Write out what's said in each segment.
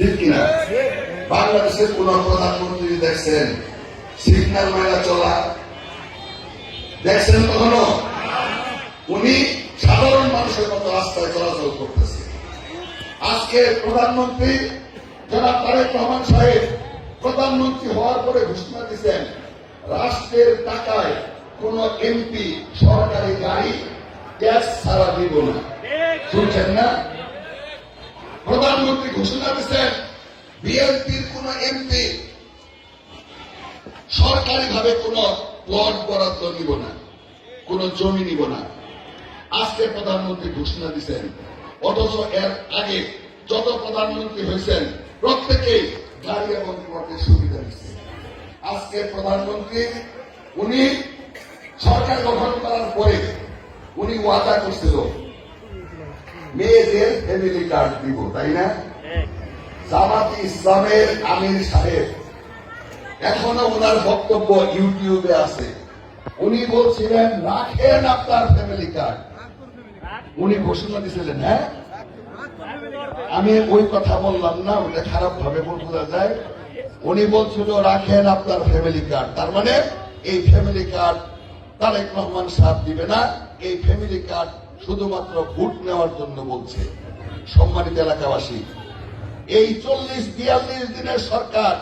ঠিক কিনা? বাংলাদেশের কোন প্রধানমন্ত্রী দেখছেন সিগন্যাল মেলা চলা দেখছেন কখনো? উনি সাধারণ মানুষের মতো রাস্তায় চলাচল করতেছে। আজকে প্রধানমন্ত্রী জনাব তারেক রহমান সাহেব প্রধানমন্ত্রী হওয়ার পরে ঘোষণা দিচ্ছেন রাষ্ট্রের টাকায় কোন এমপি সরকারি গাড়ি ট্যাক্স ছাড়া দিব না। শুনছেন না? প্রধানমন্ত্রী ঘোষণা দিচ্ছেন বিএনপির কোন এমপি সরকারিভাবে কোন প্লট বরাদ্দ নিব না, কোন জমি নিব না। আজকে প্রধানমন্ত্রী ঘোষণা দিচ্ছেন, অথচ এর আগে যত প্রধানমন্ত্রী হয়েছেন প্রত্যেকেই গাড়ি এবং প্লটের সুবিধা দিচ্ছে। আজকে প্রধানমন্ত্রী উনি সরকার গঠন করার পরে উনি ওয়াদা করছিল মেয়েদের ফ্যামিলি কার্ড দিব, তাই না? জামাতে ইসলামের আমির সাহেব এখনো ওনার বক্তব্য ইউটিউবে আছে। উনি বলছিলেন রাখেন আপনার ফ্যামিলি কার্ড। উনি ঘোষণা দিয়েছিলেন, হ্যাঁ আমি ওই কথা বললাম না, ওটা খারাপ ভাবে বোঝা যায়। উনি বলছিল রাখেন আপনার ফ্যামিলি কার্ড, তার মানে এই ফ্যামিলি কার্ড তারেক রহমান সাহেব দিবে না, এই ফ্যামিলি কার্ড শুধুমাত্র ভোট নেওয়ার জন্য বলছে। সম্মানিত এলাকাবাসী, এই 40-42 দিনের সরকার,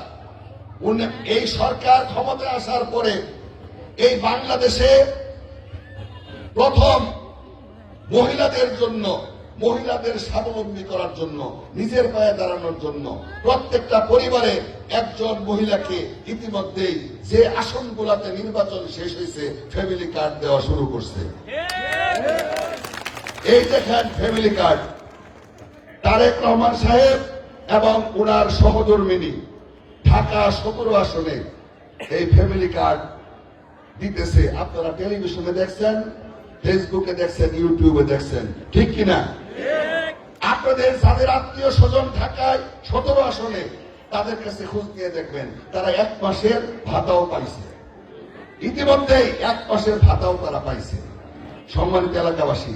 এই সরকার ক্ষমতায় আসার পরে এই বাংলাদেশে প্রথম মহিলাদের জন্য, মহিলাদের স্বাবলম্বী করার জন্য, নিজের পায়ে দাঁড়ানোর জন্য প্রত্যেকটা পরিবারে একজন মহিলাকে ইতিমধ্যেই যে আসনগুলোতে নির্বাচন শেষ হয়েছে ফ্যামিলি কার্ড দেওয়া শুরু করছে। এই দেখেন ফ্যামিলি কার্ড তারেক রহমান সাহেব এবং ওনার সহধর্মিনী ঢাকা 17 আসনে এই ফ্যামিলি কার্ড দিতেছে। আপনারা টেলিভিশনে দেখছেন, ফেসবুকে দেখছেন, ইউটিউবে দেখছেন, ঠিক কিনা? আপনাদের যাদের আত্মীয় স্বজন ঢাকায় 17 আসনে তাদের কাছে খোঁজ নিয়ে দেখবেন তারা 1 মাসের ভাতাও পাইছে, ইতিমধ্যেই 1 মাসের ভাতাও তারা পাইছে। সম্মানিত এলাকাবাসী,